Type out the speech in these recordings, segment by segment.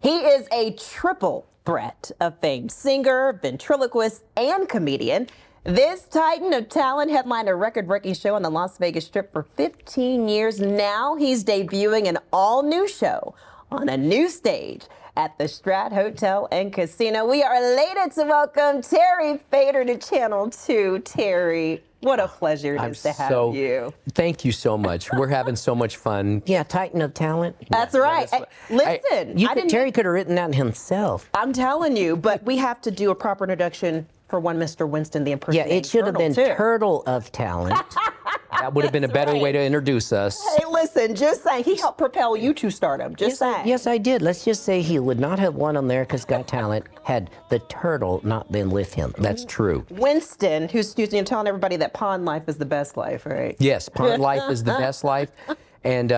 He is a triple threat of fame: singer, ventriloquist, and comedian. This titan of talent headlined a record-breaking show on the Las Vegas Strip for 15 years. Now he's debuting an all-new show on a new stage at the Strat Hotel and Casino. We are elated to welcome Terry Fator to Channel 2. Terry, what a pleasure it is to have you. Thank you so much. We're having so much fun. Yeah, titan of talent. That's right. Listen, Terry could have written that himself. I'm telling you, but we have to do a proper introduction for one Mr. Winston the Impersonating Turtle. Yeah, it should have been Turtle of Talent. That would have been a better way to introduce us. Hey, listen, just saying, he helped propel you to stardom. Just saying. Yes, I did. Let's just say he would not have won America's Got Talent had the turtle not been with him. That's true. Winston, who's telling everybody that pond life is the best life, right? Yes, pond life is the best life. And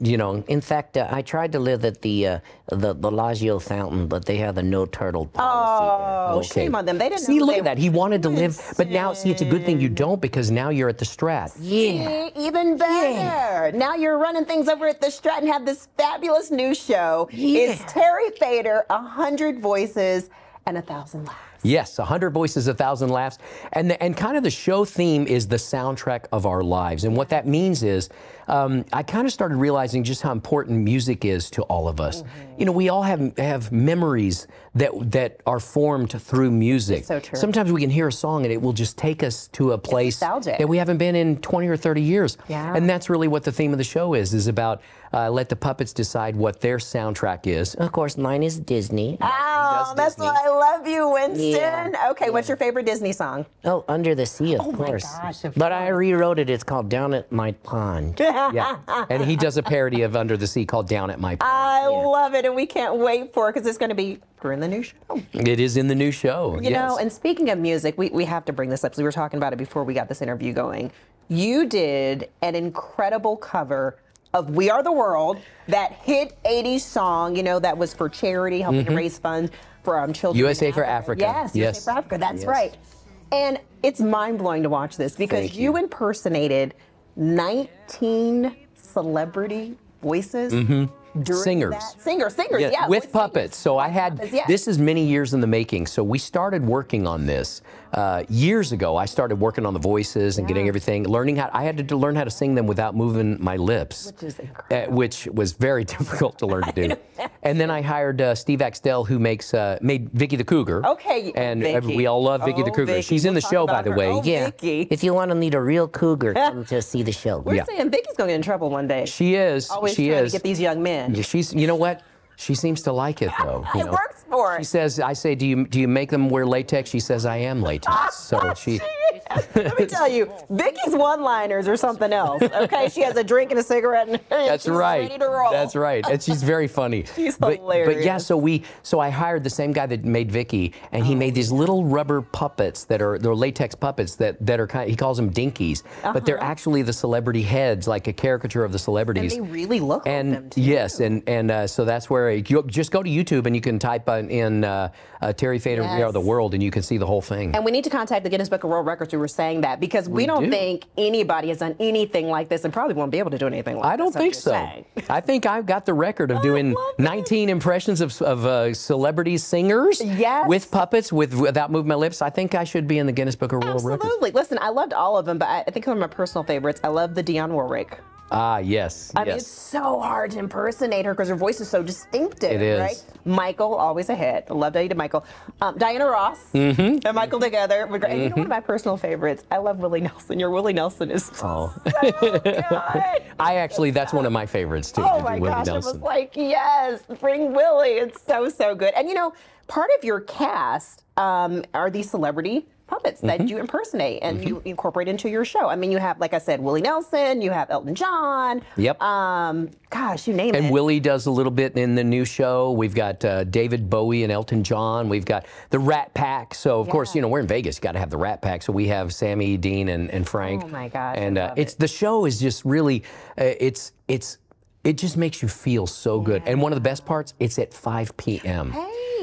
you know, in fact, I tried to live at the Bellagio fountain, but they have a no turtle policy. Oh, shame on them. They didn't see. know Look at that. He wanted to live, but now see, it's a good thing you don't, because now you're at the Strat. Yeah, even better. Yeah. Now you're running things over at the Strat and have this fabulous new show. Yeah. It's Terry Fator, 100 voices and 1,000 laughs. Yes, 100 voices, 1,000 laughs. And kind of the show theme is the soundtrack of our lives. And what that means is, I kind of started realizing just how important music is to all of us. You know, we all have memories that are formed through music. It's so true. Sometimes we can hear a song and it will just take us to a place that we haven't been in 20 or 30 years. Yeah. And that's really what the theme of the show is about let the puppets decide what their soundtrack is. Of course, mine is Disney. Oh, that's why I love you, Winston. Yeah. Okay, what's your favorite Disney song? Oh, Under the Sea, of course. My gosh, but I rewrote it. It's called Down at My Pond. Yeah, and he does a parody of Under the Sea called Down at My Pond. I love it, and we can't wait for it because it's going to be during the new show. It is in the new show, You know, and speaking of music, we have to bring this up. So we were talking about it before we got this interview going. You did an incredible cover of We Are the World, that hit 80s song, you know, that was for charity, helping to raise funds for children. USA for Africa. Yes, USA for Africa. That's right. And it's mind-blowing to watch this because you impersonated 19 celebrity voices. Singers. Singers, yeah. With puppets. So I had, this is many years in the making. So we started working on this years ago. I started working on the voices and getting everything, learning how, I had to learn how to sing them without moving my lips. Which is incredible. Which was very difficult to learn to do. And then I hired Steve Axtell, who made Vicky the Cougar. Okay, and Vicky. We all love Vicky the Cougar. Vicky. She's in the show, by the way. Vicky. If you want to meet a real cougar, come to see the show. We're saying Vicky's going to get in trouble one day. She is. Always trying to get these young men. Yeah, she's, you know what? She seems to like it, though. It works for her. She says, I say, do you make them wear latex? She says, I am latex. So she... Let me tell you, Vicky's one-liners are something else, okay? She has a drink and a cigarette and That's she's right. ready to roll. That's right. And she's very funny. She's hilarious. But yeah, so I hired the same guy that made Vicky, and he made these little rubber puppets they're latex puppets that are kind of, he calls them dinkies, but they're actually the celebrity heads, like a caricature of the celebrities. And they really look like them, too. Yes, and so that's where you just go to YouTube and you can type in Terry Fator, We Are the World, and you can see the whole thing. And we need to contact the Guinness Book of World Records. We were saying that because we don't think anybody has done anything like this and probably won't be able to do anything like this. I don't think so. I think I've got the record of doing 19 impressions of celebrity singers with puppets without moving my lips. I think I should be in the Guinness Book of World Records. Absolutely. Listen, I loved all of them, but I think one of my personal favorites, I love the Dionne Warwick. Ah, yes. I mean, it's so hard to impersonate her because her voice is so distinctive. It is. Right? Michael, always a hit. I love how you did Michael. Diana Ross and Michael together. And you know, one of my personal favorites, I love Willie Nelson. Your Willie Nelson is so good. That's one of my favorites, too. Oh, my gosh. Nelson. I was like, yes, bring Willie. It's so good. And, you know, part of your cast are these celebrity puppets that you impersonate and you incorporate into your show. I mean, you have, like I said, Willie Nelson, you have Elton John. Yep. Gosh, you name it. And Willie does a little bit in the new show. We've got David Bowie and Elton John. We've got the Rat Pack. So, of course, you know, we're in Vegas. You got to have the Rat Pack. So we have Sammy, Dean, and Frank. Oh, my gosh. And the show is just really, it just makes you feel so good. And one of the best parts, it's at 5 p.m.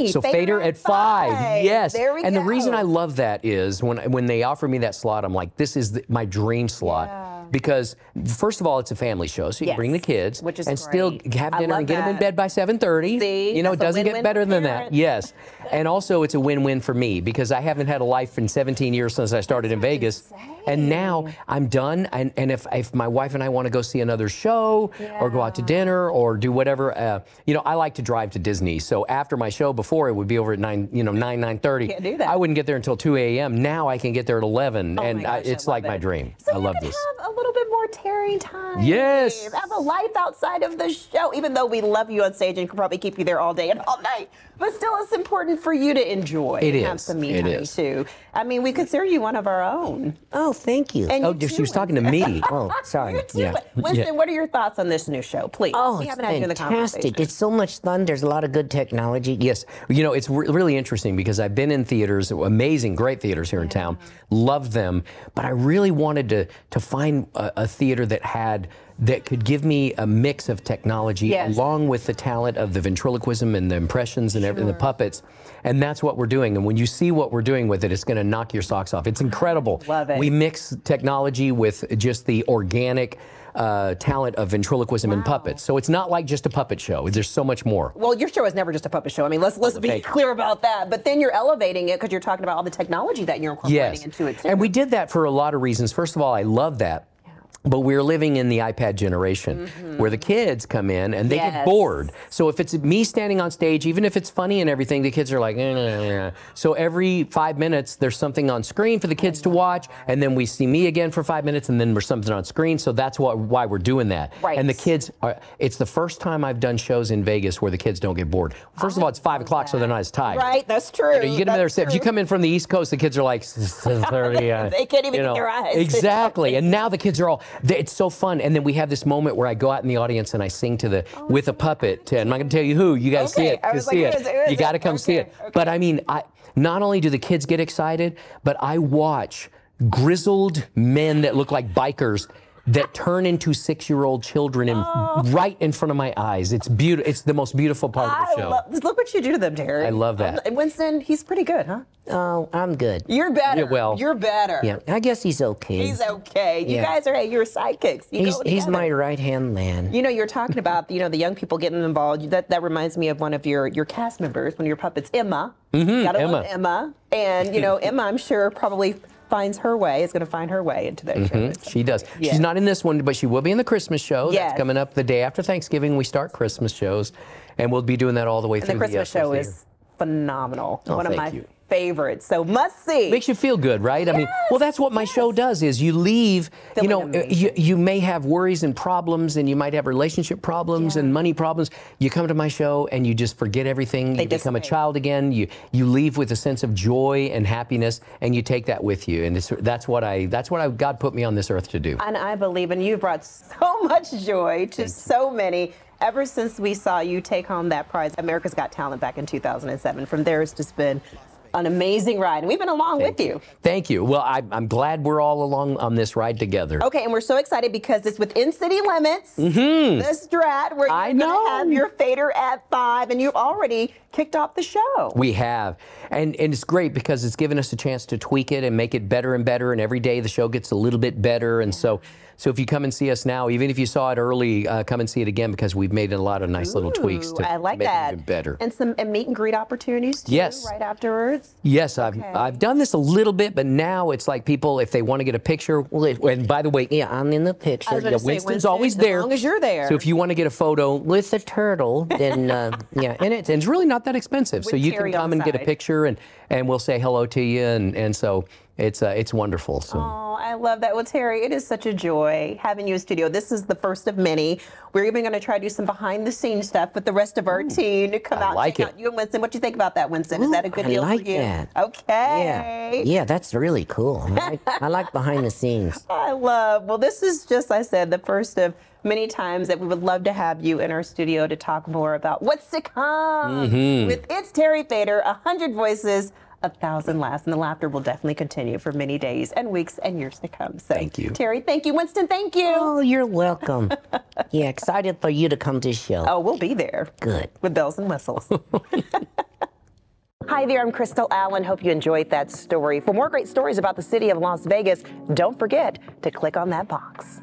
So Fator at 5. Yes. There we go. And the reason I love that is when they offer me that slot, I'm like, this is my dream slot. because first of all, it's a family show, so you can bring the kids which is and great. still have dinner and get them in bed by 7:30. See, you know, it that's a doesn't get win-win better for than that. parents. Yes, and also it's a win-win for me because I haven't had a life in 17 years since I started in Vegas, and now I'm done. And if my wife and I want to go see another show or go out to dinner or do whatever, you know, I like to drive to Disney. So after my show, before it would be over at 9:30. Can't do that. I wouldn't get there until 2 a.m. Now I can get there at 11, and gosh, it's I like love my it. dream. So I love you this. can have a little bit more Terry time. Yes. Have a life outside of the show, even though we love you on stage and can probably keep you there all day and all night. But still, it's important for you to enjoy. It and have is. some me It time is. too. I mean, we consider you one of our own. Oh, thank you. And Oh, you she too, was talking to me. Oh, sorry. You too. Winston, what are your thoughts on this new show, please? Oh, We it's haven't had you in the fantastic. conversation. It's so much fun. There's a lot of good technology. Yes, you know, it's really interesting because I've been in theaters, amazing, great theaters here in town, loved them, but I really wanted to find a theater that could give me a mix of technology along with the talent of the ventriloquism and the impressions and everything, the puppets. And that's what we're doing. And when you see what we're doing with it, it's going to knock your socks off. It's incredible. Love it. We mix technology with just the organic talent of ventriloquism and puppets. So it's not like just a puppet show. There's so much more. Well, your show is never just a puppet show. I mean, let's be clear about that. But then you're elevating it because you're talking about all the technology that you're incorporating into it too. And we did that for a lot of reasons. First of all, I love that. But we're living in the iPad generation where the kids come in and they get bored. So if it's me standing on stage, even if it's funny and everything, the kids are like, So every 5 minutes, there's something on screen for the kids to watch. And then we see me again for 5 minutes and then there's something on screen. So that's why we're doing that. Right. And the kids it's the first time I've done shows in Vegas where the kids don't get bored. First of all, it's 5 o'clock, so they're not as tired. Right, that's true. You get them there. If you come in from the East Coast, the kids are like, 6:30. They can't even get their eyes. Exactly. And now the kids are all, it's so fun. And then we have this moment where I go out in the audience and I sing with a puppet. I'm not going to tell you who. You got to see it. You got to come see it. But I mean, not only do the kids get excited, but I watch grizzled men that look like bikers that turn into 6-year-old children right in front of my eyes. It's beautiful. It's the most beautiful part of the show. Look what you do to them, Terry. I love that. Winston, he's pretty good, huh? Oh, I'm good. You're better. Yeah, well. You're better. Yeah, I guess he's okay. He's okay. You Yeah. guys are, you're sidekicks. He's my right-hand man. You know, you're talking about, the young people getting involved. That reminds me of one of your cast members, one of your puppets, Emma. Gotta love Emma. And, Emma, I'm sure, probably is going to find her way into that show. She does. Yeah. She's not in this one, but she will be in the Christmas show. Yes. That's coming up the day after Thanksgiving. We start Christmas shows, and we'll be doing that all the way through The Christmas show theater. is phenomenal. Oh, one of thank my you. favorites. So must see. Makes you feel good, right? I mean, well, that's what my show does is you leave, you may have worries and problems and you might have relationship problems and money problems. You come to my show and you just forget everything. You become a child again. You leave with a sense of joy and happiness and you take that with you. And that's what God put me on this earth to do. And I believe, and you've brought so much joy to so many. Ever since we saw you take home that prize, America's Got Talent back in 2007, from there it's just been an amazing ride, and we've been along with you. Thank you. Well, I'm glad we're all along on this ride together. Okay, and we're so excited because it's within city limits. The Strat, where you're going to have your Fator at 5, and you've already kicked off the show. We have, and it's great because it's given us a chance to tweak it and make it better and better, and every day the show gets a little bit better, and so if you come and see us now, even if you saw it early, come and see it again because we've made a lot of nice little tweaks to make it even better. And some meat and greet opportunities too, right afterwards. Yes, I've done this a little bit, but now it's like people, if they want to get a picture, and by the way, I'm in the picture. Winston's always there. As long as you're there. So if you want to get a photo with the turtle, then and it's really not that expensive. So you can come and get a picture, and we'll say hello to you, and so it's wonderful. So. Oh, I love that. Well, Terry, it is such a joy having you in studio. This is the first of many. We're even going to try to do some behind-the-scenes stuff with the rest of our team to come out and check out you and Winston. What do you think about that, Winston? Is that a good deal for you? That. Okay. Yeah, that's really cool. I like behind the scenes. Well, this is just, I said, the first of many times that we would love to have you in our studio to talk more about what's to come with It's Terry Fator, 100 Voices, 1,000 Laughs, and the laughter will definitely continue for many days and weeks and years to come. So, thank you. Terry, thank you. Winston, thank you. Oh, you're welcome. Yeah, excited for you to come to the show. Oh, we'll be there. Good. With bells and whistles. Hi there, I'm Crystal Allen. Hope you enjoyed that story. For more great stories about the city of Las Vegas, don't forget to click on that box.